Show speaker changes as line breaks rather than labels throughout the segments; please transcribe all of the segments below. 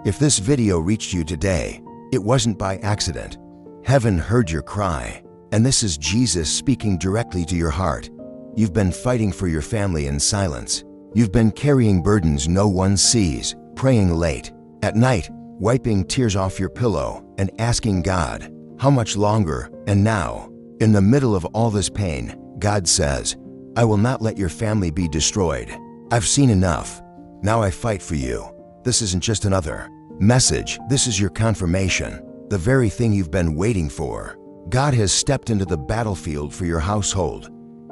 If this video reached you today, it wasn't by accident. Heaven heard your cry, and this is Jesus speaking directly to your heart. You've been fighting for your family in silence. You've been carrying burdens no one sees, praying late at night, wiping tears off your pillow and asking God, how much longer? And now, in the middle of all this pain, God says, I will not let your family be destroyed. I've seen enough. Now I fight for you. This isn't just another message. This is your confirmation, the very thing you've been waiting for. God has stepped into the battlefield for your household.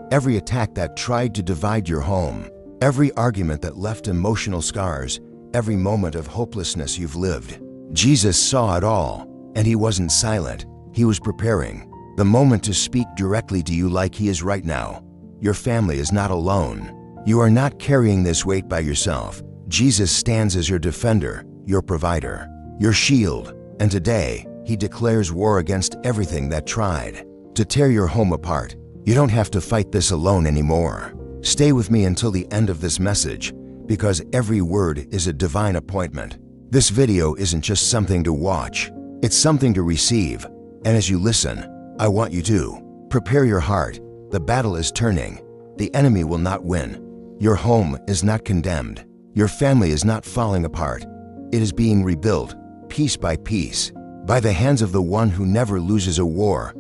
Every attack that tried to divide your home, every argument that left emotional scars, every moment of hopelessness you've lived. Jesus saw it all, and he wasn't silent. He was preparing the moment to speak directly to you like he is right now. Your family is not alone. You are not carrying this weight by yourself. Jesus stands as your defender, your provider, your shield, and today, he declares war against everything that tried to tear your home apart. You don't have to fight this alone anymore. Stay with me until the end of this message, because every word is a divine appointment. This video isn't just something to watch, it's something to receive. And as you listen, I want you to prepare your heart. The battle is turning. The enemy will not win. Your home is not condemned. Your family is not falling apart. It is being rebuilt, piece by piece, by the hands of the one who never loses a war.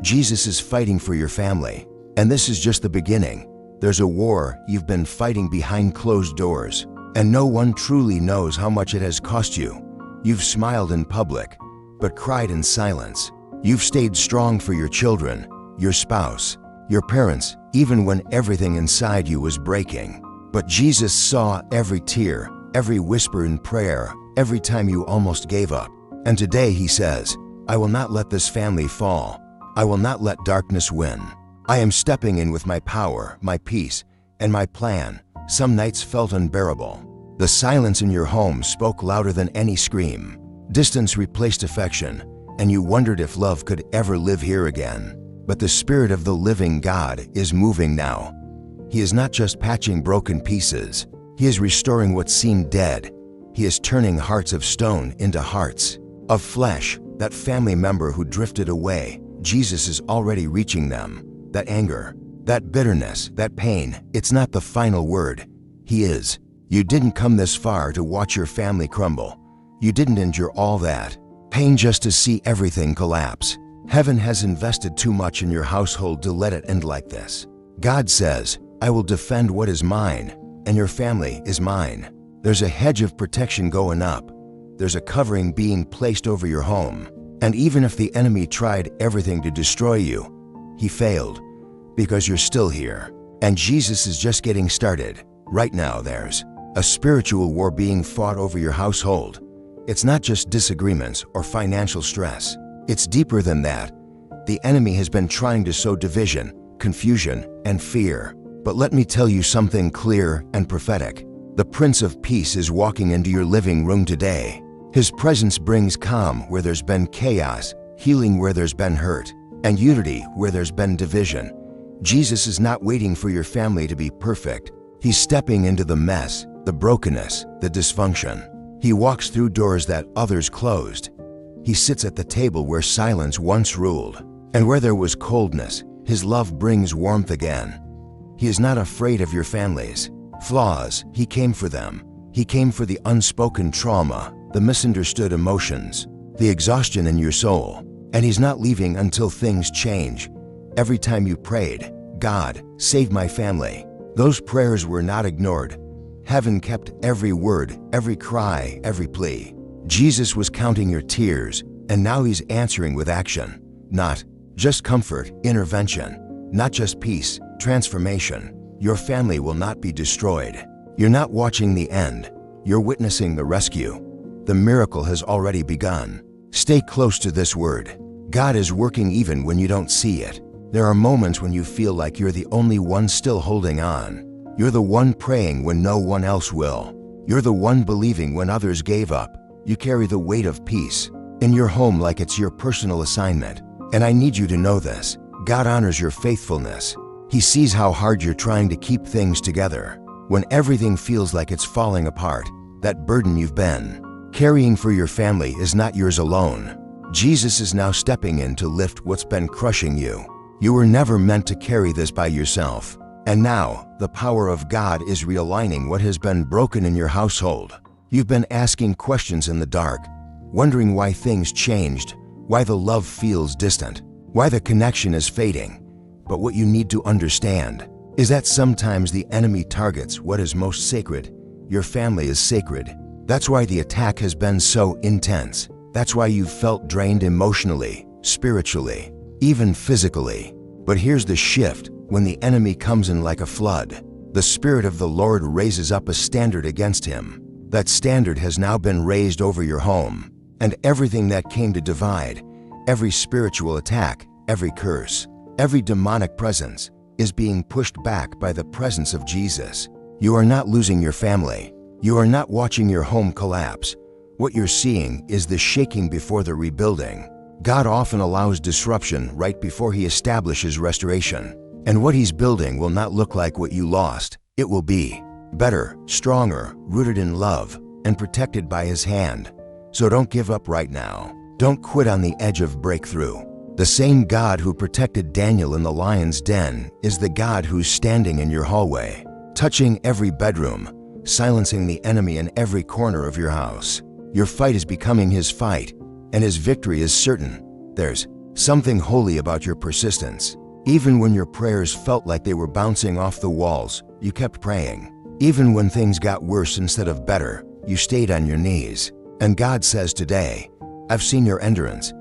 Jesus is fighting for your family. And this is just the beginning. There's a war you've been fighting behind closed doors, and no one truly knows how much it has cost you. You've smiled in public, but cried in silence. You've stayed strong for your children, your spouse, your parents, even when everything inside you was breaking. But Jesus saw every tear, every whisper in prayer, every time you almost gave up. And today he says, I will not let this family fall. I will not let darkness win. I am stepping in with my power, my peace, and my plan. Some nights felt unbearable. The silence in your home spoke louder than any scream. Distance replaced affection, and you wondered if love could ever live here again. But the Spirit of the living God is moving now. He is not just patching broken pieces. He is restoring what seemed dead. He is turning hearts of stone into hearts of flesh. That family member who drifted away, Jesus is already reaching them. That anger, that bitterness, that pain, it's not the final word. He is. You didn't come this far to watch your family crumble. You didn't endure all that pain just to see everything collapse. Heaven has invested too much in your household to let it end like this. God says, I will defend what is mine, and your family is mine. There's a hedge of protection going up. There's a covering being placed over your home. And even if the enemy tried everything to destroy you, he failed, because you're still here. And Jesus is just getting started. Right now there's a spiritual war being fought over your household. It's not just disagreements or financial stress. It's deeper than that. The enemy has been trying to sow division, confusion, and fear. But let me tell you something clear and prophetic. The Prince of Peace is walking into your living room today. His presence brings calm where there's been chaos, healing where there's been hurt, and unity where there's been division. Jesus is not waiting for your family to be perfect. He's stepping into the mess, the brokenness, the dysfunction. He walks through doors that others closed. He sits at the table where silence once ruled, and where there was coldness, his love brings warmth again. He is not afraid of your family's flaws. He came for them. He came for the unspoken trauma, the misunderstood emotions, the exhaustion in your soul. And he's not leaving until things change. Every time you prayed, God, save my family, those prayers were not ignored. Heaven kept every word, every cry, every plea. Jesus was counting your tears, and now he's answering with action. Not just comfort, intervention. Not just peace, transformation. Your family will not be destroyed. You're not watching the end. You're witnessing the rescue. The miracle has already begun. Stay close to this word. God is working even when you don't see it. There are moments when you feel like you're the only one still holding on. You're the one praying when no one else will. You're the one believing when others gave up. You carry the weight of peace in your home like it's your personal assignment. And I need you to know this. God honors your faithfulness. He sees how hard you're trying to keep things together. When everything feels like it's falling apart, that burden you've been Carrying for your family is not yours alone. Jesus is now stepping in to lift what's been crushing you. You were never meant to carry this by yourself. And now, the power of God is realigning what has been broken in your household. You've been asking questions in the dark, wondering why things changed, why the love feels distant, why the connection is fading. But what you need to understand is that sometimes the enemy targets what is most sacred. Your family is sacred. That's why the attack has been so intense. That's why you've felt drained emotionally, spiritually, even physically. But here's the shift. When the enemy comes in like a flood, the Spirit of the Lord raises up a standard against him. That standard has now been raised over your home, and everything that came to divide, every spiritual attack, every curse, every demonic presence is being pushed back by the presence of Jesus. You are not losing your family. You are not watching your home collapse. What you're seeing is the shaking before the rebuilding. God often allows disruption right before He establishes restoration. And what He's building will not look like what you lost. It will be better, stronger, rooted in love, and protected by His hand. So don't give up right now. Don't quit on the edge of breakthrough. The same God who protected Daniel in the lion's den is the God who's standing in your hallway, touching every bedroom, silencing the enemy in every corner of your house. Your fight is becoming His fight, and His victory is certain. There's something holy about your persistence. Even when your prayers felt like they were bouncing off the walls, you kept praying. Even when things got worse instead of better, you stayed on your knees. And God says today, I've seen your endurance.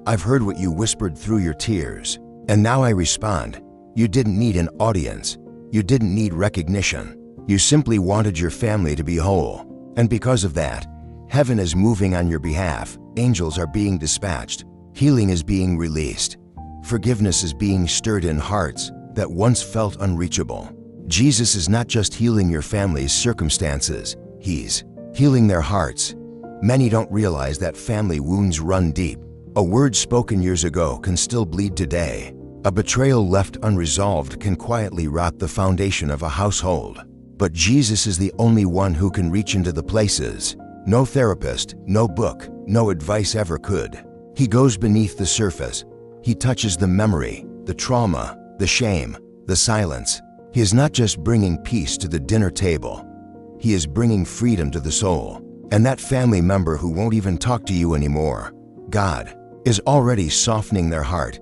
I've heard what you whispered through your tears. And now I respond. You didn't need an audience. You didn't need recognition. You simply wanted your family to be whole. And because of that, heaven is moving on your behalf. Angels are being dispatched. Healing is being released. Forgiveness is being stirred in hearts that once felt unreachable. Jesus is not just healing your family's circumstances, He's healing their hearts. Many don't realize that family wounds run deep. A word spoken years ago can still bleed today. A betrayal left unresolved can quietly rot the foundation of a household. But Jesus is the only one who can reach into the places no therapist, no book, no advice ever could. He goes beneath the surface. He touches the memory, the trauma, the shame, the silence. He is not just bringing peace to the dinner table. He is bringing freedom to the soul. And that family member who won't even talk to you anymore, God is already softening their heart.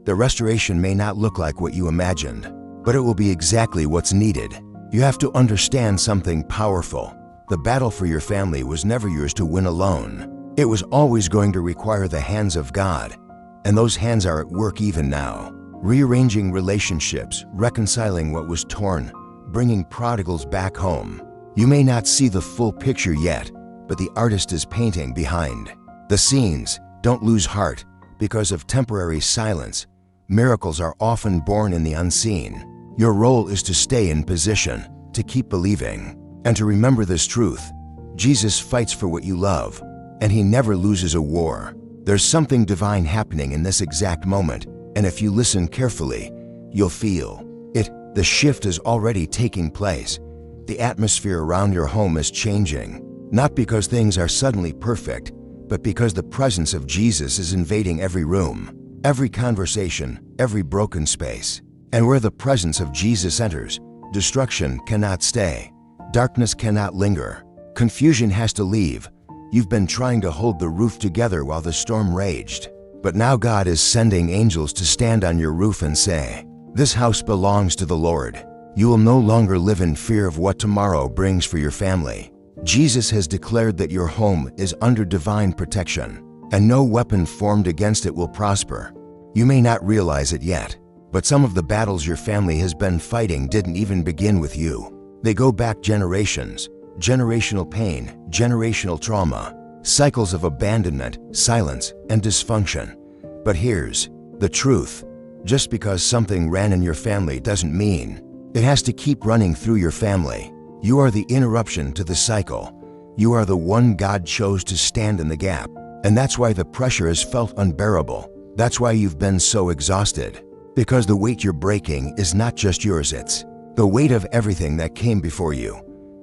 The restoration may not look like what you imagined, but it will be exactly what's needed. You have to understand something powerful. The battle for your family was never yours to win alone. It was always going to require the hands of God. And those hands are at work even now, rearranging relationships, reconciling what was torn, bringing prodigals back home. You may not see the full picture yet, but the artist is painting behind the scenes. Don't lose heart because of temporary silence. Miracles are often born in the unseen. Your role is to stay in position, to keep believing, and to remember this truth. Jesus fights for what you love, and He never loses a war. There's something divine happening in this exact moment, and if you listen carefully, you'll feel it. The shift is already taking place. The atmosphere around your home is changing, not because things are suddenly perfect, but because the presence of Jesus is invading every room, every conversation, every broken space. And where the presence of Jesus enters, destruction cannot stay. Darkness cannot linger. Confusion has to leave. You've been trying to hold the roof together while the storm raged. But now God is sending angels to stand on your roof and say, "This house belongs to the Lord." You will no longer live in fear of what tomorrow brings for your family. Jesus has declared that your home is under divine protection, and no weapon formed against it will prosper. You may not realize it yet, but some of the battles your family has been fighting didn't even begin with you. They go back generations. Generational pain, generational trauma, cycles of abandonment, silence, and dysfunction. But here's the truth. Just because something ran in your family doesn't mean it has to keep running through your family. You are the interruption to the cycle. You are the one God chose to stand in the gap. And that's why the pressure has felt unbearable. That's why you've been so exhausted. Because the weight you're breaking is not just yours, it's the weight of everything that came before you.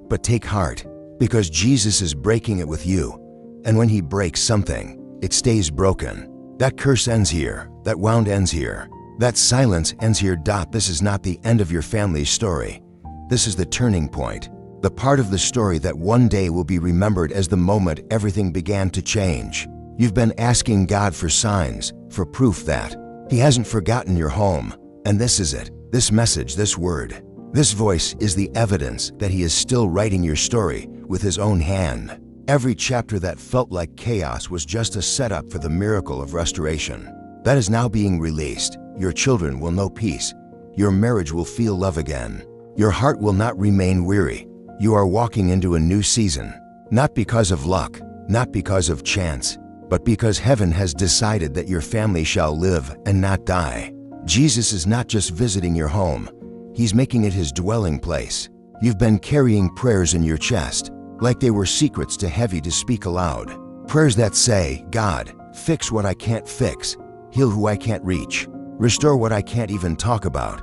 But take heart, because Jesus is breaking it with you, And when He breaks something, it stays broken. That curse ends here. That wound ends here. That silence ends here. This is not the end of your family's story. This is the turning point. The part of the story that one day will be remembered as the moment everything began to change. You've been asking God for signs, for proof that He hasn't forgotten your home. And this is it. This message, this word, this voice is the evidence that He is still writing your story with His own hand. Every chapter that felt like chaos was just a setup for the miracle of restoration. That is now being released. Your children will know peace. Your marriage will feel love again. Your heart will not remain weary. You are walking into a new season, not because of luck, not because of chance, but because heaven has decided that your family shall live and not die. Jesus is not just visiting your home, He's making it His dwelling place. You've been carrying prayers in your chest, like they were secrets too heavy to speak aloud. Prayers that say, God, fix what I can't fix, heal who I can't reach, restore what I can't even talk about.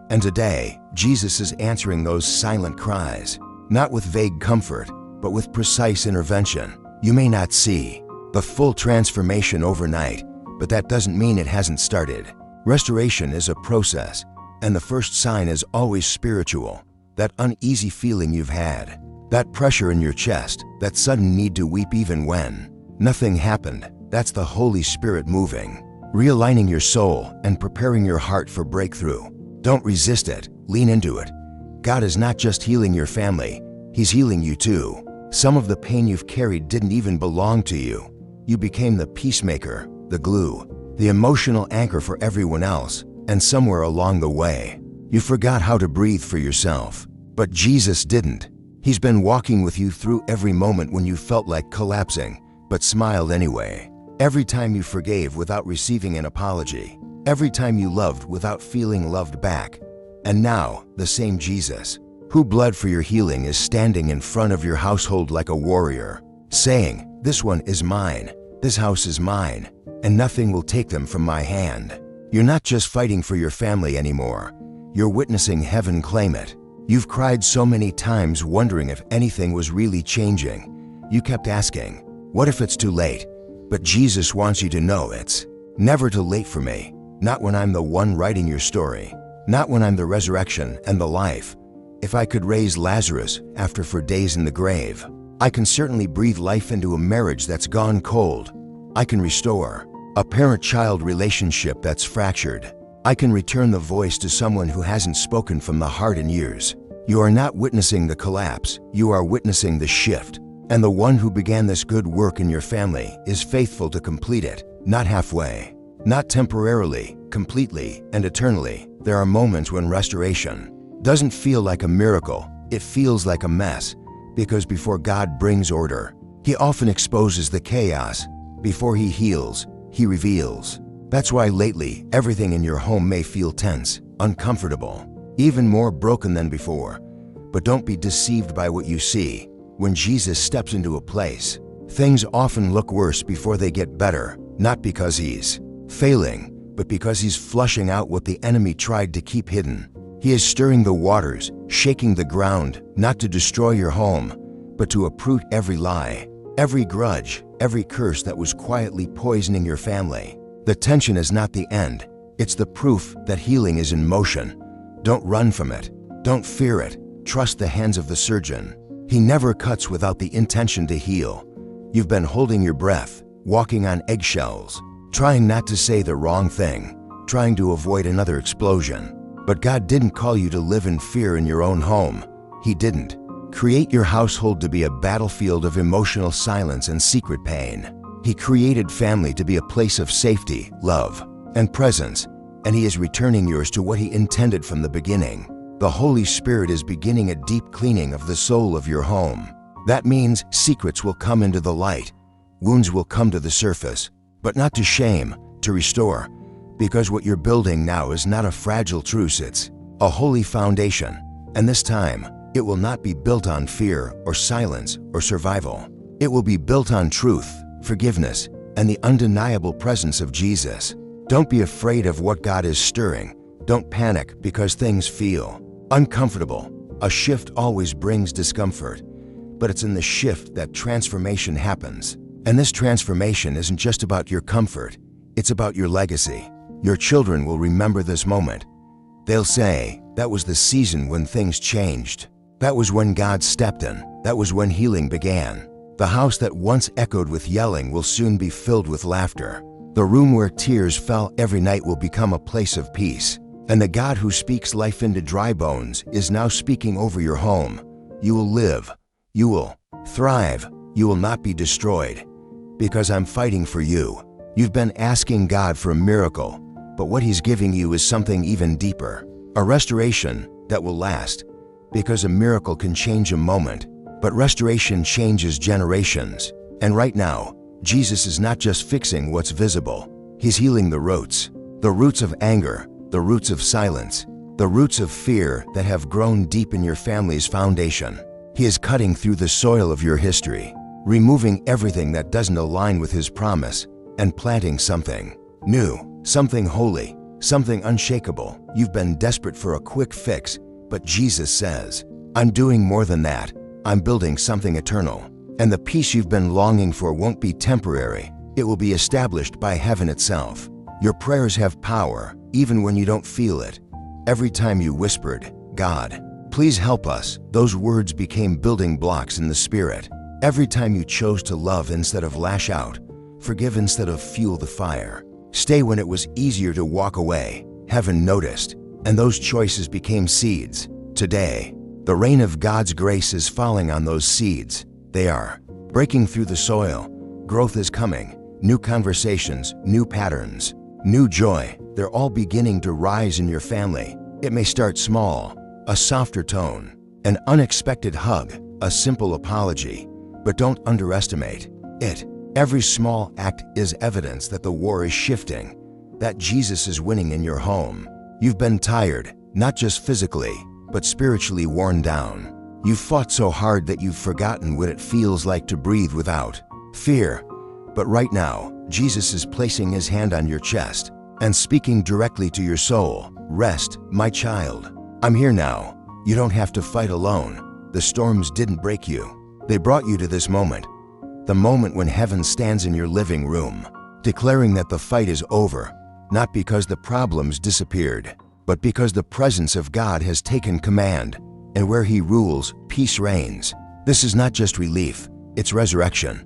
And today, Jesus is answering those silent cries, not with vague comfort, but with precise intervention. You may not see the full transformation overnight, but that doesn't mean it hasn't started. Restoration is a process, and the first sign is always spiritual. That uneasy feeling you've had, that pressure in your chest, that sudden need to weep even when nothing happened, that's the Holy Spirit moving, realigning your soul and preparing your heart for breakthrough. Don't resist it, lean into it. God is not just healing your family, He's healing you too. Some of the pain you've carried didn't even belong to you. You became the peacemaker, the glue, the emotional anchor for everyone else, and somewhere along the way, you forgot how to breathe for yourself. But Jesus didn't. He's been walking with you through every moment when you felt like collapsing, but smiled anyway. Every time you forgave without receiving an apology. Every time you loved without feeling loved back. And now, the same Jesus, who bled for your healing, is standing in front of your household like a warrior, saying, this one is mine, this house is mine, and nothing will take them from my hand. You're not just fighting for your family anymore. You're witnessing heaven claim it. You've cried so many times wondering if anything was really changing. You kept asking, what if it's too late? But Jesus wants you to know it's never too late for me. Not when I'm the one writing your story. Not when I'm the resurrection and the life. If I could raise Lazarus after 4 days in the grave, I can certainly breathe life into a marriage that's gone cold. I can restore a parent-child relationship that's fractured. I can return the voice to someone who hasn't spoken from the heart in years. You are not witnessing the collapse, you are witnessing the shift. And the one who began this good work in your family is faithful to complete it, not halfway, not temporarily, completely, and eternally. There are moments when restoration doesn't feel like a miracle, it feels like a mess, because before God brings order, He often exposes the chaos. Before He heals, He reveals. That's why lately, everything in your home may feel tense, uncomfortable, even more broken than before. But don't be deceived by what you see. When Jesus steps into a place, things often look worse before they get better, not because He's failing, but because He's flushing out what the enemy tried to keep hidden. He is stirring the waters, shaking the ground, not to destroy your home, but to uproot every lie, every grudge, every curse that was quietly poisoning your family. The tension is not the end, it's the proof that healing is in motion. Don't run from it. Don't fear it. Trust the hands of the surgeon. He never cuts without the intention to heal. You've been holding your breath, walking on eggshells, trying not to say the wrong thing, trying to avoid another explosion. But God didn't call you to live in fear in your own home. He didn't. Create your household to be a battlefield of emotional silence and secret pain. He created family to be a place of safety, love, and presence, and He is returning yours to what He intended from the beginning. The Holy Spirit is beginning a deep cleaning of the soul of your home. That means secrets will come into the light, wounds will come to the surface, but not to shame, to restore, because what you're building now is not a fragile truce, it's a holy foundation, and this time, it will not be built on fear or silence or survival. It will be built on truth, forgiveness, and the undeniable presence of Jesus. Don't be afraid of what God is stirring. Don't panic because things feel uncomfortable. A shift always brings discomfort, but it's in the shift that transformation happens. And this transformation isn't just about your comfort, it's about your legacy. Your children will remember this moment. They'll say, that was the season when things changed. That was when God stepped in. That was when healing began. The house that once echoed with yelling will soon be filled with laughter. The room where tears fell every night will become a place of peace. And the God who speaks life into dry bones is now speaking over your home. You will live. You will thrive. You will not be destroyed. Because I'm fighting for you. You've been asking God for a miracle, but what He's giving you is something even deeper. A restoration that will last. Because a miracle can change a moment, but restoration changes generations. And right now, Jesus is not just fixing what's visible. He's healing the roots of anger, the roots of silence, the roots of fear that have grown deep in your family's foundation. He is cutting through the soil of your history, removing everything that doesn't align with His promise, and planting something new, something holy, something unshakable. You've been desperate for a quick fix, but Jesus says, I'm doing more than that. I'm building something eternal. And the peace you've been longing for won't be temporary. It will be established by heaven itself. Your prayers have power, even when you don't feel it. Every time you whispered, God, please help us, those words became building blocks in the Spirit. Every time you chose to love instead of lash out, forgive instead of fuel the fire, stay when it was easier to walk away, heaven noticed, and those choices became seeds. Today, the rain of God's grace is falling on those seeds. They are breaking through the soil. Growth is coming. New conversations, new patterns, new joy. They're all beginning to rise in your family. It may start small, a softer tone, an unexpected hug, a simple apology, but don't underestimate it. Every small act is evidence that the war is shifting, that Jesus is winning in your home. You've been tired, not just physically, but spiritually worn down. You've fought so hard that you've forgotten what it feels like to breathe without fear. But right now, Jesus is placing His hand on your chest and speaking directly to your soul. Rest, my child. I'm here now. You don't have to fight alone. The storms didn't break you. They brought you to this moment. The moment when heaven stands in your living room, declaring that the fight is over, not because the problems disappeared, but because the presence of God has taken command. And where He rules, peace reigns. This is not just relief, it's resurrection.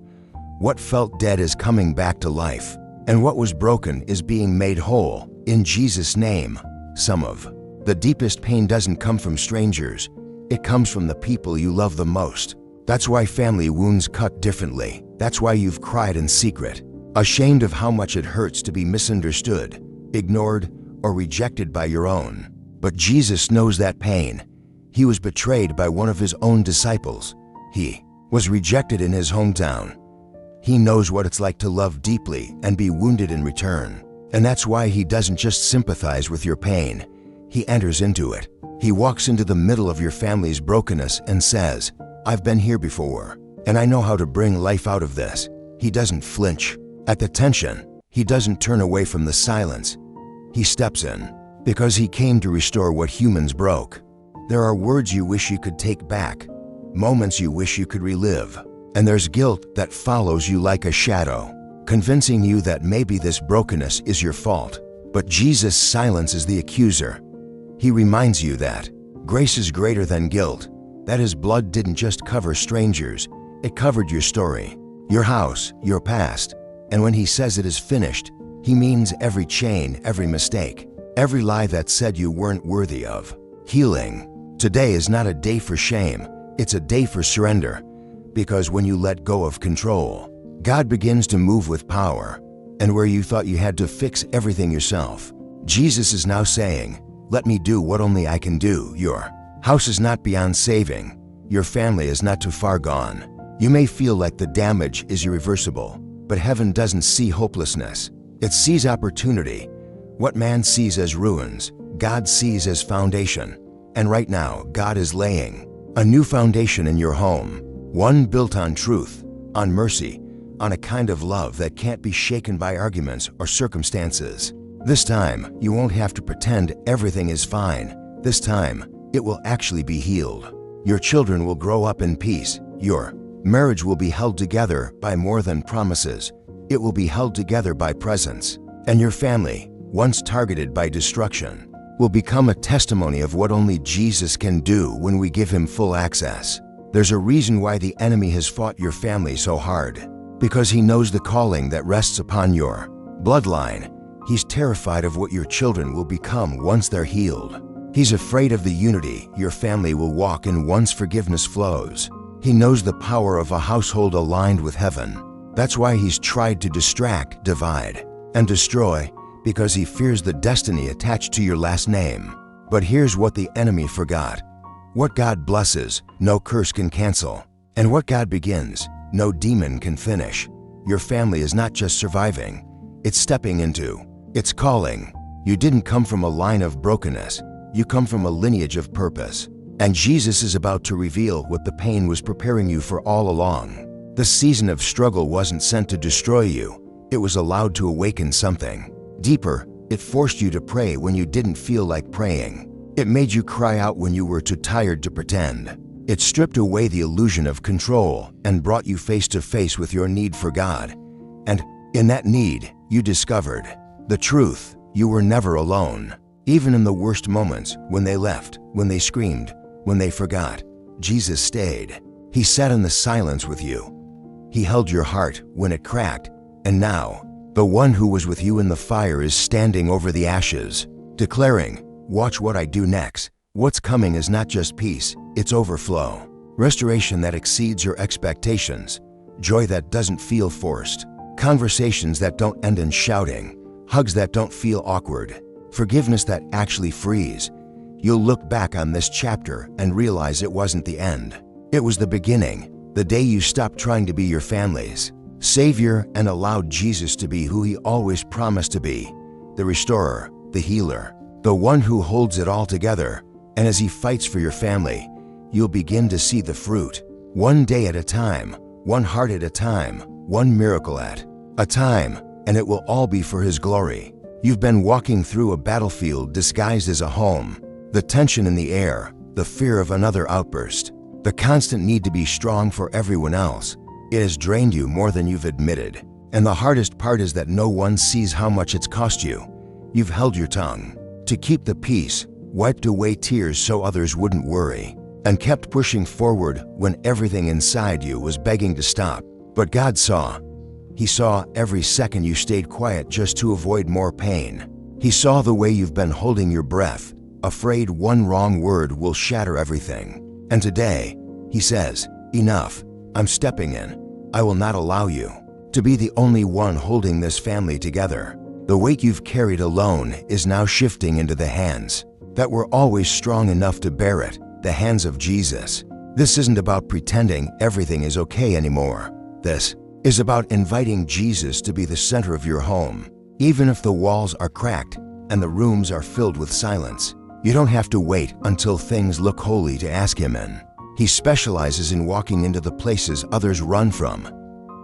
What felt dead is coming back to life, and what was broken is being made whole, in Jesus' name. Some of the deepest pain doesn't come from strangers, it comes from the people you love the most. That's why family wounds cut differently. That's why you've cried in secret, ashamed of how much it hurts to be misunderstood, ignored, or rejected by your own. But Jesus knows that pain. He was betrayed by one of His own disciples. He was rejected in His hometown. He knows what it's like to love deeply and be wounded in return. And that's why He doesn't just sympathize with your pain. He enters into it. He walks into the middle of your family's brokenness and says, I've been here before, and I know how to bring life out of this. He doesn't flinch at the tension. He doesn't turn away from the silence. He steps in because He came to restore what humans broke. There are words you wish you could take back, moments you wish you could relive, and there's guilt that follows you like a shadow, convincing you that maybe this brokenness is your fault. But Jesus silences the accuser. He reminds you that grace is greater than guilt, that His blood didn't just cover strangers, it covered your story, your house, your past. And when He says it is finished, He means every chain, every mistake, every lie that said you weren't worthy of healing. Today is not a day for shame, it's a day for surrender. Because when you let go of control, God begins to move with power. And where you thought you had to fix everything yourself, Jesus is now saying, let me do what only I can do. Your house is not beyond saving. Your family is not too far gone. You may feel like the damage is irreversible, but heaven doesn't see hopelessness. It sees opportunity. What man sees as ruins, God sees as foundation. And right now, God is laying a new foundation in your home, one built on truth, on mercy, on a kind of love that can't be shaken by arguments or circumstances. This time, you won't have to pretend everything is fine. This time, it will actually be healed. Your children will grow up in peace. Your Marriage will be held together by more than promises. It will be held together by presence. And your family, once targeted by destruction, will become a testimony of what only Jesus can do when we give him full access. There's a reason why the enemy has fought your family so hard. Because he knows the calling that rests upon your bloodline. He's terrified of what your children will become once they're healed. He's afraid of the unity your family will walk in once forgiveness flows. He knows the power of a household aligned with heaven. That's why he's tried to distract, divide, and destroy, because he fears the destiny attached to your last name. But here's what the enemy forgot. What God blesses, no curse can cancel. And what God begins, no demon can finish. Your family is not just surviving, it's stepping into, it's calling. You didn't come from a line of brokenness, you come from a lineage of purpose. And Jesus is about to reveal what the pain was preparing you for all along. The season of struggle wasn't sent to destroy you, it was allowed to awaken something. Deeper, it forced you to pray when you didn't feel like praying. It made you cry out when you were too tired to pretend. It stripped away the illusion of control and brought you face to face with your need for God. And in that need, you discovered the truth. You were never alone. Even in the worst moments, when they left, when they screamed, when they forgot, Jesus stayed. He sat in the silence with you. He held your heart when it cracked. And now, the one who was with you in the fire is standing over the ashes, declaring, "Watch what I do next." What's coming is not just peace, it's overflow. Restoration that exceeds your expectations. Joy that doesn't feel forced. Conversations that don't end in shouting. Hugs that don't feel awkward. Forgiveness that actually frees. You'll look back on this chapter and realize it wasn't the end. It was the beginning, the day you stopped trying to be your family's Savior and allowed Jesus to be who he always promised to be, the restorer, the healer, the one who holds it all together. And as he fights for your family, you'll begin to see the fruit, one day at a time, one heart at a time, one miracle at a time, and it will all be for his glory. You've been walking through a battlefield disguised as a home, the tension in the air, the fear of another outburst, the constant need to be strong for everyone else. It has drained you more than you've admitted. And the hardest part is that no one sees how much it's cost you. You've held your tongue to keep the peace, wiped away tears so others wouldn't worry, and kept pushing forward when everything inside you was begging to stop. But God saw. He saw every second you stayed quiet just to avoid more pain. He saw the way you've been holding your breath, afraid one wrong word will shatter everything. And today, he says, "Enough. I'm stepping in. I will not allow you to be the only one holding this family together." The weight you've carried alone is now shifting into the hands that were always strong enough to bear it, the hands of Jesus. This isn't about pretending everything is okay anymore. This is about inviting Jesus to be the center of your home. Even if the walls are cracked and the rooms are filled with silence, you don't have to wait until things look holy to ask him in. He specializes in walking into the places others run from.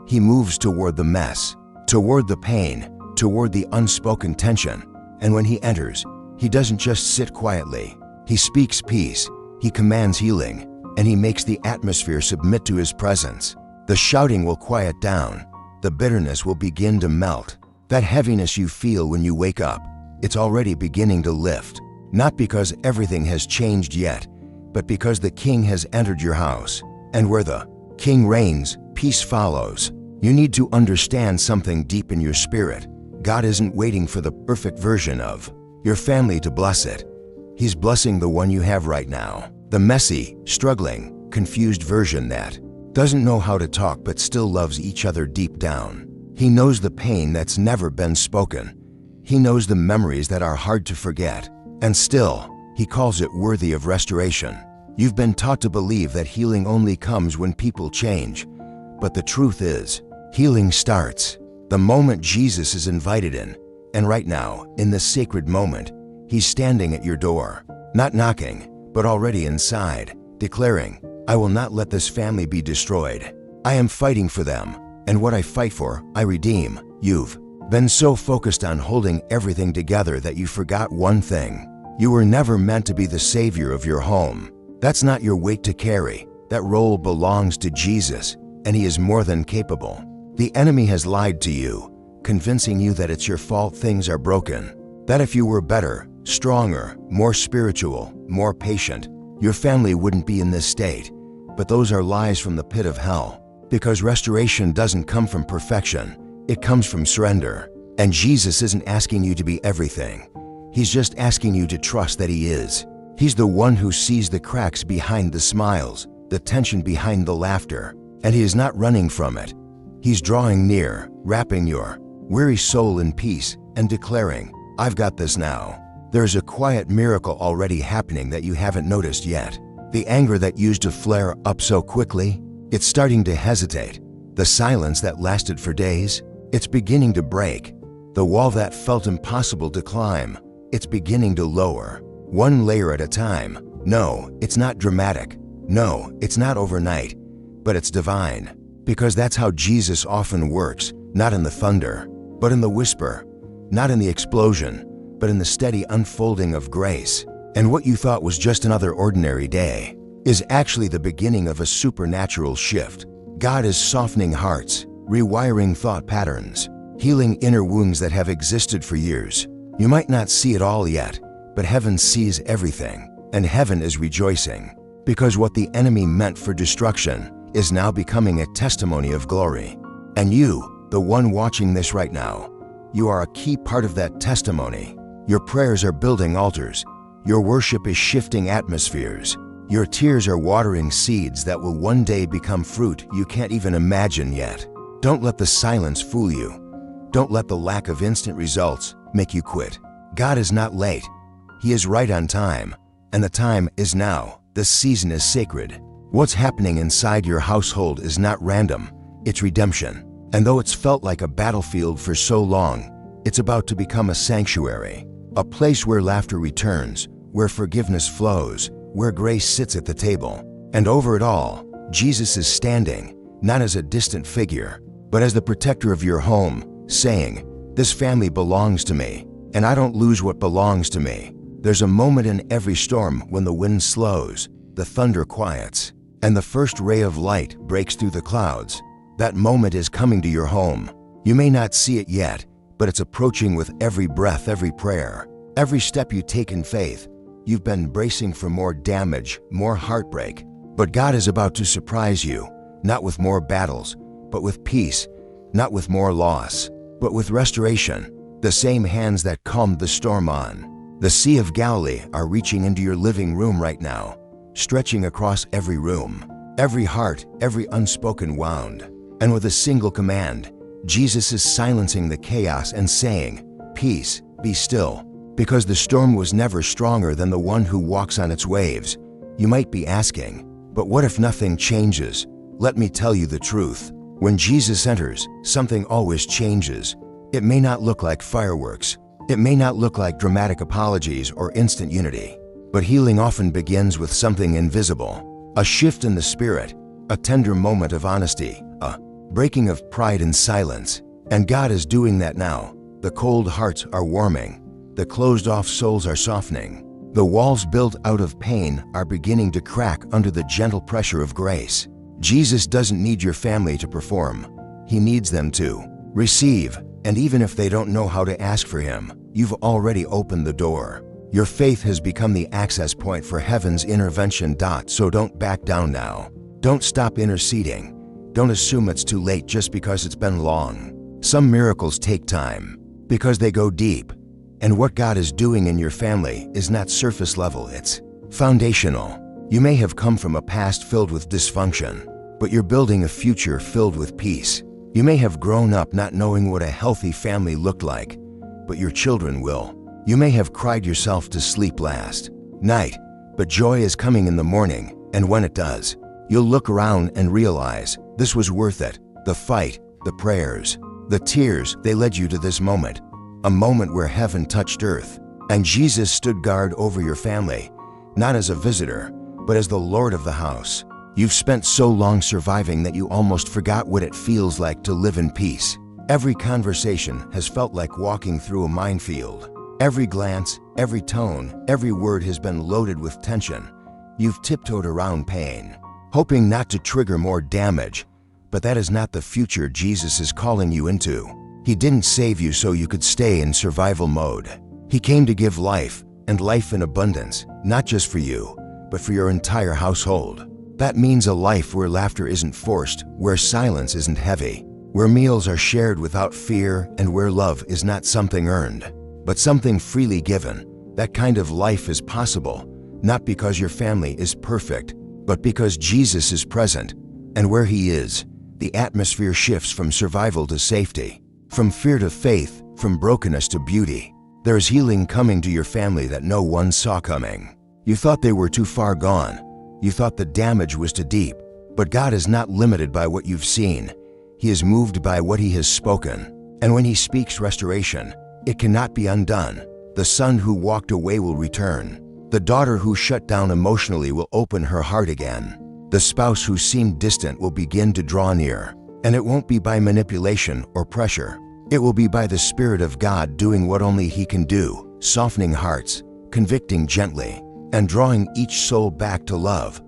He moves toward the mess, toward the pain, toward the unspoken tension. And when he enters, he doesn't just sit quietly. He speaks peace, he commands healing, and he makes the atmosphere submit to his presence. The shouting will quiet down. The bitterness will begin to melt. That heaviness you feel when you wake up, it's already beginning to lift. Not because everything has changed yet, but because the King has entered your house. And where the King reigns, peace follows. You need to understand something deep in your spirit. God isn't waiting for the perfect version of your family to bless it. He's blessing the one you have right now. The messy, struggling, confused version that doesn't know how to talk but still loves each other deep down. He knows the pain that's never been spoken. He knows the memories that are hard to forget. And still, he calls it worthy of restoration. You've been taught to believe that healing only comes when people change. But the truth is, healing starts the moment Jesus is invited in. And right now, in this sacred moment, he's standing at your door, not knocking, but already inside, declaring, "I will not let this family be destroyed. I am fighting for them, and what I fight for, I redeem." You've been so focused on holding everything together that you forgot one thing. You were never meant to be the savior of your home. That's not your weight to carry. That role belongs to Jesus. and he is more than capable. The enemy has lied to you, convincing you that it's your fault things are broken, that if you were better, stronger, more spiritual, more patient, your family wouldn't be in this state. But those are lies from the pit of hell, because restoration doesn't come from perfection, it comes from surrender. And Jesus isn't asking you to be everything. He's just asking you to trust that he is. He's the one who sees the cracks behind the smiles, the tension behind the laughter, and he is not running from it. He's drawing near, wrapping your weary soul in peace and declaring, "I've got this now." There's a quiet miracle already happening that you haven't noticed yet. The anger that used to flare up so quickly, it's starting to hesitate. The silence that lasted for days, it's beginning to break. The wall that felt impossible to climb, it's beginning to lower, one layer at a time. No, it's not dramatic. No, it's not overnight, but it's divine. Because that's how Jesus often works, not in the thunder, but in the whisper, not in the explosion, but in the steady unfolding of grace. And what you thought was just another ordinary day is actually the beginning of a supernatural shift. God is softening hearts, rewiring thought patterns, healing inner wounds that have existed for years. You might not see it all yet, but heaven sees everything, and heaven is rejoicing, because what the enemy meant for destruction is now becoming a testimony of glory. And you, the one watching this right now, you are a key part of that testimony. Your prayers are building altars. Your worship is shifting atmospheres. Your tears are watering seeds that will one day become fruit you can't even imagine yet. Don't let the silence fool you. Don't let the lack of instant results make you quit. God is not late. He is right on time, and the time is now. The season is sacred. What's happening inside your household is not random, it's redemption. And though it's felt like a battlefield for so long, it's about to become a sanctuary, a place where laughter returns, where forgiveness flows, where grace sits at the table. And over it all, Jesus is standing, not as a distant figure, but as the protector of your home, saying, "This family belongs to me, and I don't lose what belongs to me." There's a moment in every storm when the wind slows, the thunder quiets, and the first ray of light breaks through the clouds. That moment is coming to your home. You may not see it yet, but it's approaching with every breath, every prayer, every step you take in faith. You've been bracing for more damage, more heartbreak, but God is about to surprise you, not with more battles, but with peace, not with more loss, but with restoration. The same hands that calmed the storm on the Sea of Galilee are reaching into your living room right now, stretching across every room, every heart, every unspoken wound. And with a single command, Jesus is silencing the chaos and saying, "Peace, be still," because the storm was never stronger than the one who walks on its waves. You might be asking, but what if nothing changes? Let me tell you the truth. When Jesus enters, something always changes. It may not look like fireworks. It may not look like dramatic apologies or instant unity, but healing often begins with something invisible, a shift in the spirit, a tender moment of honesty, a breaking of pride and silence. And God is doing that now. The cold hearts are warming. The closed-off souls are softening. The walls built out of pain are beginning to crack under the gentle pressure of grace. Jesus doesn't need your family to perform. He needs them to receive. And even if they don't know how to ask for him, you've already opened the door. Your faith has become the access point for heaven's intervention. So don't back down now. Don't stop interceding. Don't assume it's too late just because it's been long. Some miracles take time because they go deep. And what God is doing in your family is not surface level, it's foundational. You may have come from a past filled with dysfunction, but you're building a future filled with peace. You may have grown up not knowing what a healthy family looked like, but your children will. You may have cried yourself to sleep last night, but joy is coming in the morning, and when it does, you'll look around and realize this was worth it. The fight, the prayers, the tears, they led you to this moment, a moment where heaven touched earth, and Jesus stood guard over your family, not as a visitor, but as the Lord of the house. You've spent so long surviving that you almost forgot what it feels like to live in peace. Every conversation has felt like walking through a minefield. Every glance, every tone, every word has been loaded with tension. You've tiptoed around pain, hoping not to trigger more damage, But that is not the future Jesus is calling you into. He didn't save you so you could stay in survival mode. He came to give life, and life in abundance, not just for you, but for your entire household. That means a life where laughter isn't forced, where silence isn't heavy, where meals are shared without fear, and where love is not something earned, but something freely given. That kind of life is possible, not because your family is perfect, but because Jesus is present. And where He is, the atmosphere shifts from survival to safety, from fear to faith, from brokenness to beauty. There is healing coming to your family that no one saw coming. You thought they were too far gone. You thought the damage was too deep. But God is not limited by what you've seen. He is moved by what He has spoken. And when He speaks restoration, it cannot be undone. The son who walked away will return. The daughter who shut down emotionally will open her heart again. The spouse who seemed distant will begin to draw near. And it won't be by manipulation or pressure. It will be by the Spirit of God doing what only He can do, softening hearts, convicting gently, and drawing each soul back to love.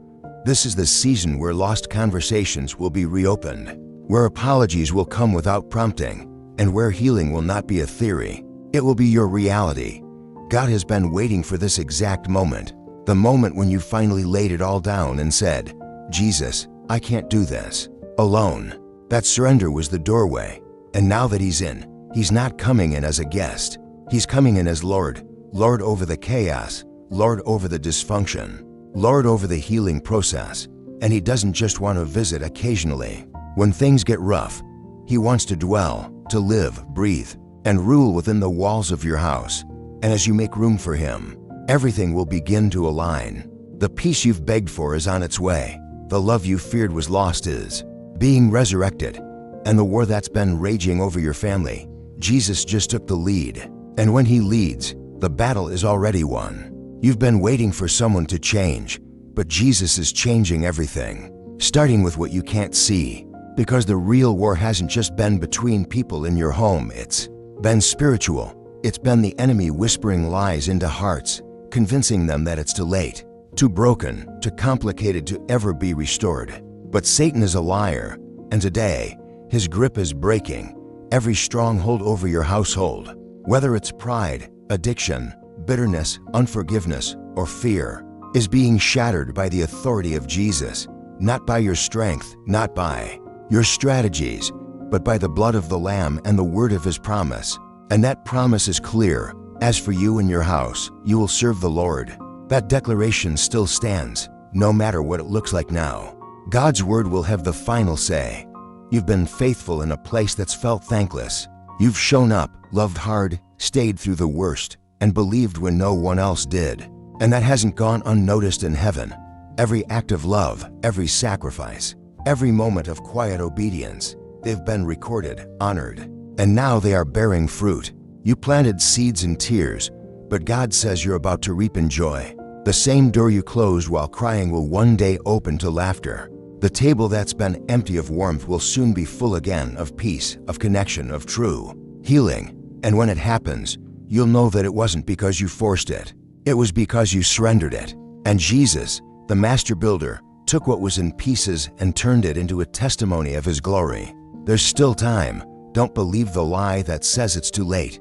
This is the season where lost conversations will be reopened, where apologies will come without prompting, and where healing will not be a theory. It will be your reality. God has been waiting for this exact moment, the moment when you finally laid it all down and said, "Jesus, I can't do this alone." That surrender was the doorway. And now that He's in, He's not coming in as a guest. He's coming in as Lord, Lord over the chaos, Lord over the dysfunction, Lord over the healing process. And He doesn't just want to visit occasionally. When things get rough, He wants to dwell, to live, breathe, and rule within the walls of your house. And as you make room for Him, everything will begin to align. The peace you've begged for is on its way. The love you feared was lost is being resurrected. And the war that's been raging over your family, Jesus just took the lead. And when He leads, the battle is already won. You've been waiting for someone to change, but Jesus is changing everything, starting with what you can't see. Because the real war hasn't just been between people in your home, it's been spiritual. It's been the enemy whispering lies into hearts, convincing them that it's too late, too broken, too complicated to ever be restored. But Satan is a liar, and today, his grip is breaking. Every stronghold over your household, whether it's pride, addiction, bitterness, unforgiveness, or fear, is being shattered by the authority of Jesus, not by your strength, not by your strategies, but by the blood of the Lamb and the word of His promise. And that promise is clear. As for you and your house, you will serve the Lord. That declaration still stands, no matter what it looks like now. God's word will have the final say. You've been faithful in a place that's felt thankless. You've shown up, loved hard, stayed through the worst, and believed when no one else did. And that hasn't gone unnoticed in heaven. Every act of love, every sacrifice, every moment of quiet obedience, they've been recorded, honored, and now they are bearing fruit. You planted seeds in tears, but God says you're about to reap in joy. The same door you closed while crying will one day open to laughter. The table that's been empty of warmth will soon be full again of peace, of connection, of true healing. And when it happens, you'll know that it wasn't because you forced it. It was because you surrendered it. And Jesus, the master builder, took what was in pieces and turned it into a testimony of His glory. There's still time. Don't believe the lie that says it's too late,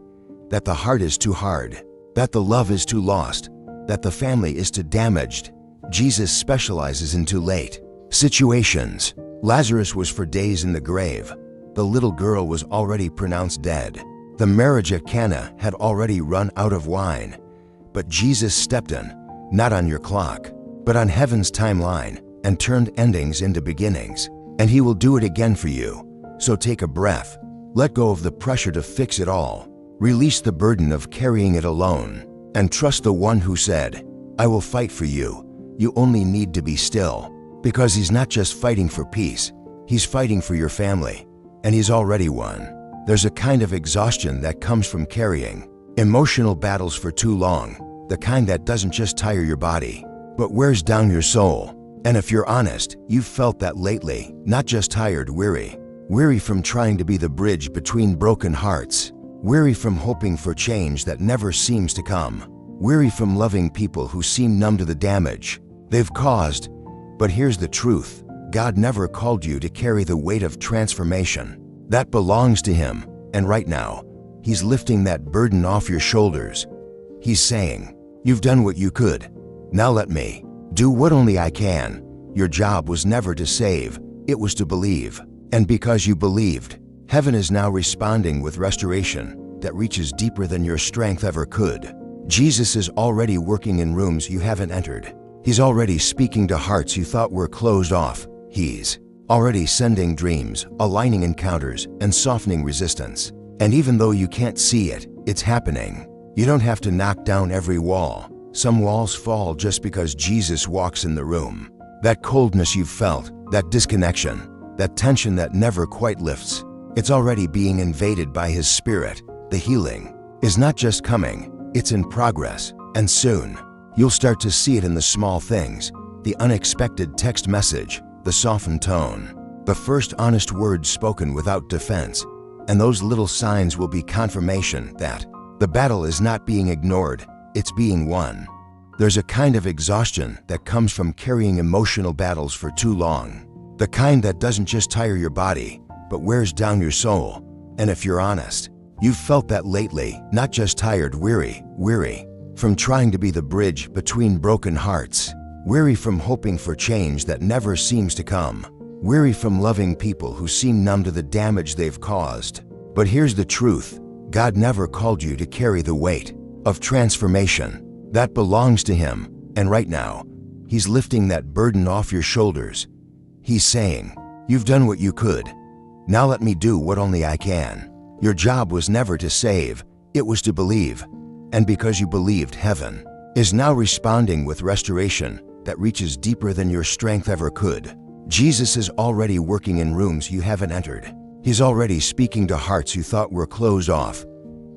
that the heart is too hard, that the love is too lost, that the family is too damaged. Jesus specializes in too late situations. Lazarus was for days in the grave. The little girl was already pronounced dead. The marriage at Cana had already run out of wine. But Jesus stepped in, not on your clock, but on heaven's timeline, and turned endings into beginnings. And He will do it again for you. So take a breath. Let go of the pressure to fix it all. Release the burden of carrying it alone. And trust the one who said, "I will fight for you. You only need to be still." Because He's not just fighting for peace, He's fighting for your family. And He's already won. There's a kind of exhaustion that comes from carrying emotional battles for too long, the kind that doesn't just tire your body, but wears down your soul. And if you're honest, you've felt that lately, not just tired, weary. Weary from trying to be the bridge between broken hearts. Weary from hoping for change that never seems to come. Weary from loving people who seem numb to the damage they've caused. But here's the truth. God never called you to carry the weight of transformation. That belongs to Him, and right now, He's lifting that burden off your shoulders. He's saying, "You've done what you could. Now let me do what only I can." Your job was never to save, it was to believe. And because you believed, heaven is now responding with restoration that reaches deeper than your strength ever could. Jesus is already working in rooms you haven't entered. He's already speaking to hearts you thought were closed off. He's already sending dreams, aligning encounters, and softening resistance. And even though you can't see it, it's happening. You don't have to knock down every wall. Some walls fall just because Jesus walks in the room. That coldness you've felt, that disconnection, that tension that never quite lifts, it's already being invaded by His Spirit. The healing is not just coming, it's in progress. And soon, you'll start to see it in the small things, the unexpected text message, the softened tone, the first honest words spoken without defense. And those little signs will be confirmation that the battle is not being ignored, it's being won. There's a kind of exhaustion that comes from carrying emotional battles for too long. The kind that doesn't just tire your body, but wears down your soul. And if you're honest, you've felt that lately, not just tired, weary from trying to be the bridge between broken hearts, weary from hoping for change that never seems to come, weary from loving people who seem numb to the damage they've caused. But here's the truth, God never called you to carry the weight of transformation. That belongs to Him, and right now, He's lifting that burden off your shoulders. He's saying, "You've done what you could. Now let me do what only I can." Your job was never to save, it was to believe. And because you believed, heaven is now responding with restoration that reaches deeper than your strength ever could. Jesus is already working in rooms you haven't entered. He's already speaking to hearts you thought were closed off.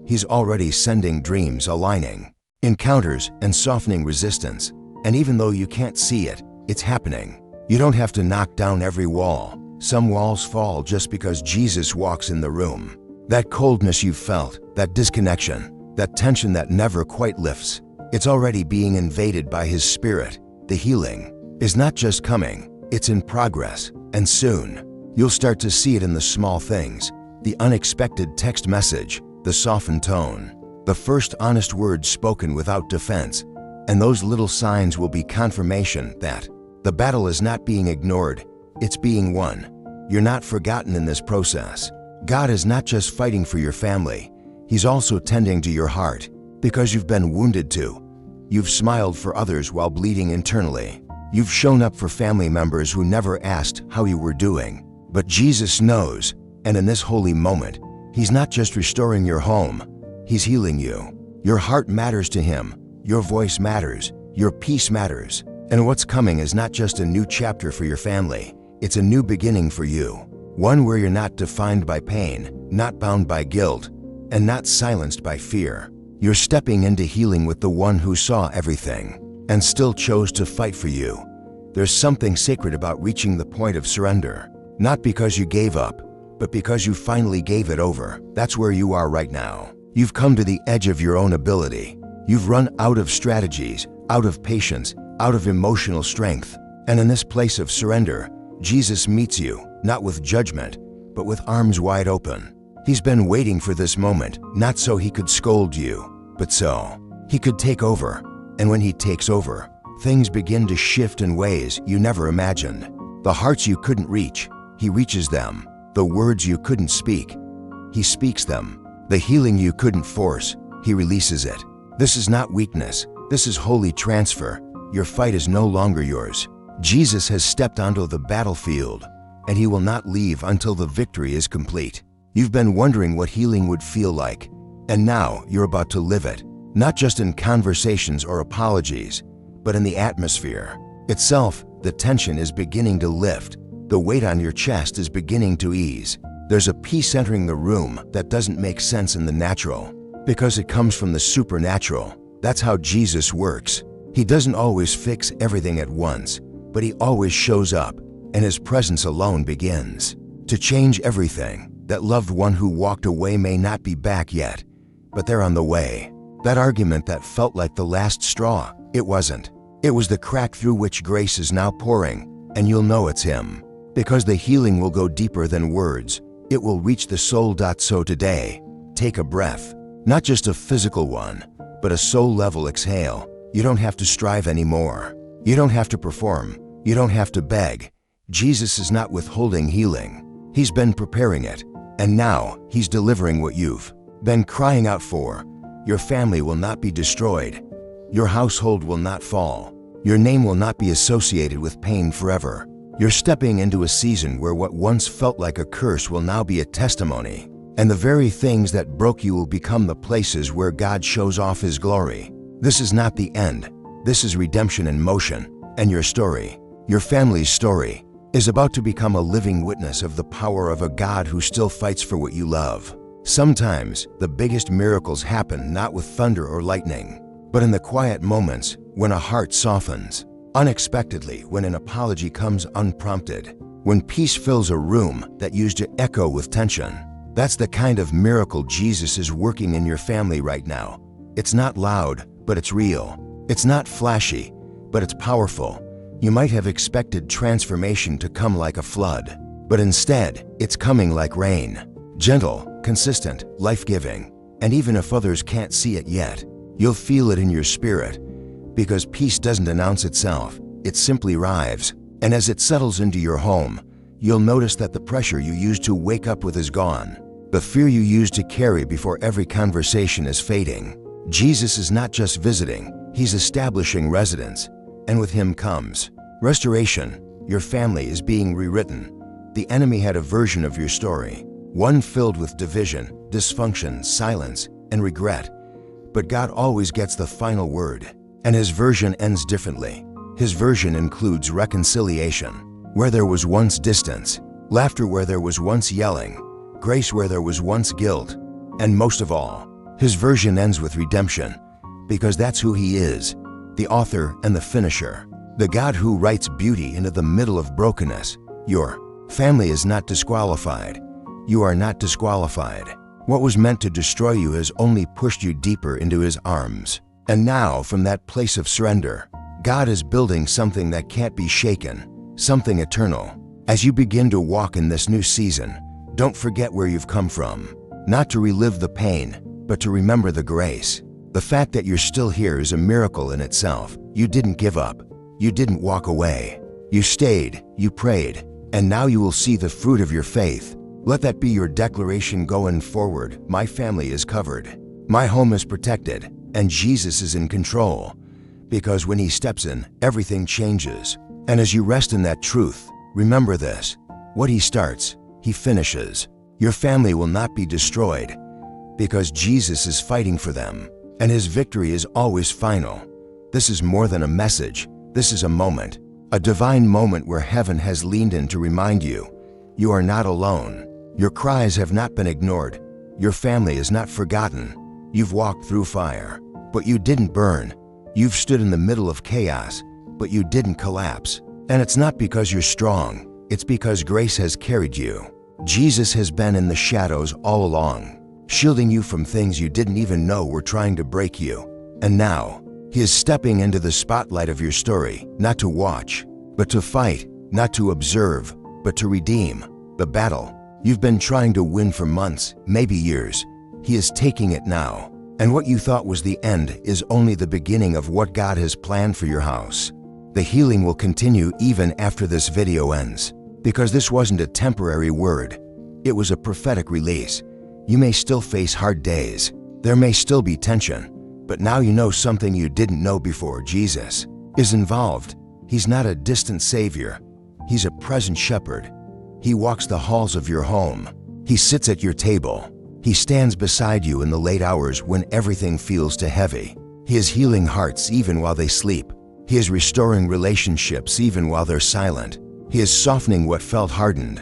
He's already sending dreams aligning, encounters, and softening resistance. And even though you can't see it, it's happening. You don't have to knock down every wall. Some walls fall just because Jesus walks in the room. That coldness you've felt, that disconnection, that tension that never quite lifts, it's already being invaded by His Spirit. The healing is not just coming, it's in progress. And soon, you'll start to see it in the small things, the unexpected text message, the softened tone, the first honest words spoken without defense. And those little signs will be confirmation that the battle is not being ignored, it's being won. You're not forgotten in this process. God is not just fighting for your family, He's also tending to your heart. Because you've been wounded too. You've smiled for others while bleeding internally. You've shown up for family members who never asked how you were doing. But Jesus knows, and in this holy moment, He's not just restoring your home, He's healing you. Your heart matters to Him, your voice matters, your peace matters. And what's coming is not just a new chapter for your family, it's a new beginning for you. One where you're not defined by pain, not bound by guilt, and not silenced by fear. You're stepping into healing with the one who saw everything and still chose to fight for you. There's something sacred about reaching the point of surrender, not because you gave up, but because you finally gave it over. That's where you are right now. You've come to the edge of your own ability. You've run out of strategies, out of patience, out of emotional strength. And in this place of surrender, Jesus meets you, not with judgment, but with arms wide open. He's been waiting for this moment, not so He could scold you, but so He could take over. And when He takes over, things begin to shift in ways you never imagined. The hearts you couldn't reach, He reaches them. The words you couldn't speak, He speaks them. The healing you couldn't force, He releases it. This is not weakness, this is holy transfer. Your fight is no longer yours. Jesus has stepped onto the battlefield, and He will not leave until the victory is complete. You've been wondering what healing would feel like, and now you're about to live it. Not just in conversations or apologies, but in the atmosphere itself. The tension is beginning to lift. The weight on your chest is beginning to ease. There's a peace entering the room that doesn't make sense in the natural, because it comes from the supernatural. That's how Jesus works. He doesn't always fix everything at once, but He always shows up, and His presence alone begins to change everything. That loved one who walked away may not be back yet, but they're on the way. That argument that felt like the last straw, it wasn't. It was the crack through which grace is now pouring, and you'll know it's Him. Because the healing will go deeper than words. It will reach the soul. So today, take a breath, not just a physical one, but a soul-level exhale. You don't have to strive anymore. You don't have to perform. You don't have to beg. Jesus is not withholding healing. He's been preparing it, and now He's delivering what you've been crying out for. Your family will not be destroyed. Your household will not fall. Your name will not be associated with pain forever. You're stepping into a season where what once felt like a curse will now be a testimony. And the very things that broke you will become the places where God shows off His glory. This is not the end. This is redemption in motion. And your story, your family's story, is about to become a living witness of the power of a God who still fights for what you love. Sometimes the biggest miracles happen not with thunder or lightning, but in the quiet moments when a heart softens, unexpectedly, when an apology comes unprompted, when peace fills a room that used to echo with tension. That's the kind of miracle Jesus is working in your family right now. It's not loud, but it's real. It's not flashy, but it's powerful. You might have expected transformation to come like a flood, but instead, it's coming like rain. Gentle, consistent, life-giving. And even if others can't see it yet, you'll feel it in your spirit. Because peace doesn't announce itself, it simply arrives. And as it settles into your home, you'll notice that the pressure you used to wake up with is gone. The fear you used to carry before every conversation is fading. Jesus is not just visiting, He's establishing residence. And with Him comes restoration. Your family is being rewritten. The enemy had a version of your story, one filled with division, dysfunction, silence, and regret. But God always gets the final word. And His version ends differently. His version includes reconciliation, where there was once distance, laughter where there was once yelling, grace where there was once guilt, and most of all, His version ends with redemption, because that's who He is, the author and the finisher, the God who writes beauty into the middle of brokenness. Your family is not disqualified. You are not disqualified. What was meant to destroy you has only pushed you deeper into His arms. And now, from that place of surrender, God is building something that can't be shaken, something eternal. As you begin to walk in this new season, don't forget where you've come from. Not to relive the pain, but to remember the grace. The fact that you're still here is a miracle in itself. You didn't give up. You didn't walk away. You stayed, you prayed, and now you will see the fruit of your faith. Let that be your declaration going forward. My family is covered. My home is protected. And Jesus is in control, because when He steps in, everything changes. And as you rest in that truth, remember this: what He starts, He finishes. Your family will not be destroyed, because Jesus is fighting for them, and His victory is always final. This is more than a message. This is a moment, a divine moment where heaven has leaned in to remind you, you are not alone. Your cries have not been ignored. Your family is not forgotten. You've walked through fire, but you didn't burn. You've stood in the middle of chaos, but you didn't collapse. And it's not because you're strong, it's because grace has carried you. Jesus has been in the shadows all along, shielding you from things you didn't even know were trying to break you. And now, He is stepping into the spotlight of your story, not to watch, but to fight, not to observe, but to redeem. The battle you've been trying to win for months, maybe years, He is taking it now. And what you thought was the end is only the beginning of what God has planned for your house. The healing will continue even after this video ends, because this wasn't a temporary word. It was a prophetic release. You may still face hard days. There may still be tension, but now you know something you didn't know before. Jesus is involved. He's not a distant savior. He's a present shepherd. He walks the halls of your home. He sits at your table. He stands beside you in the late hours when everything feels too heavy. He is healing hearts even while they sleep. He is restoring relationships even while they're silent. He is softening what felt hardened.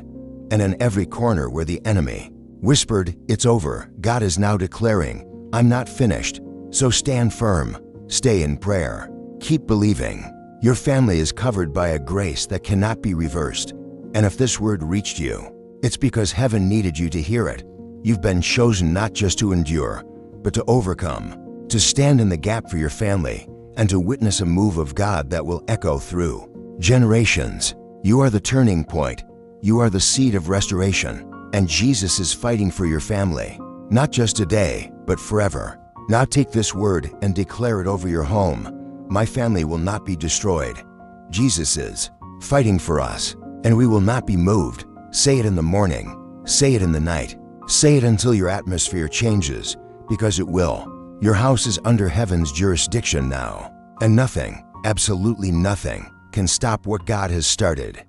And in every corner where the enemy whispered, "It's over," God is now declaring, "I'm not finished." So stand firm. Stay in prayer. Keep believing. Your family is covered by a grace that cannot be reversed. And if this word reached you, it's because heaven needed you to hear it. You've been chosen not just to endure, but to overcome, to stand in the gap for your family, and to witness a move of God that will echo through generations. You are the turning point. You are the seed of restoration, and Jesus is fighting for your family, not just today, but forever. Now take this word and declare it over your home. My family will not be destroyed. Jesus is fighting for us, and we will not be moved. Say it in the morning. Say it in the night. Say it until your atmosphere changes, because it will. Your house is under heaven's jurisdiction now, and nothing, absolutely nothing, can stop what God has started.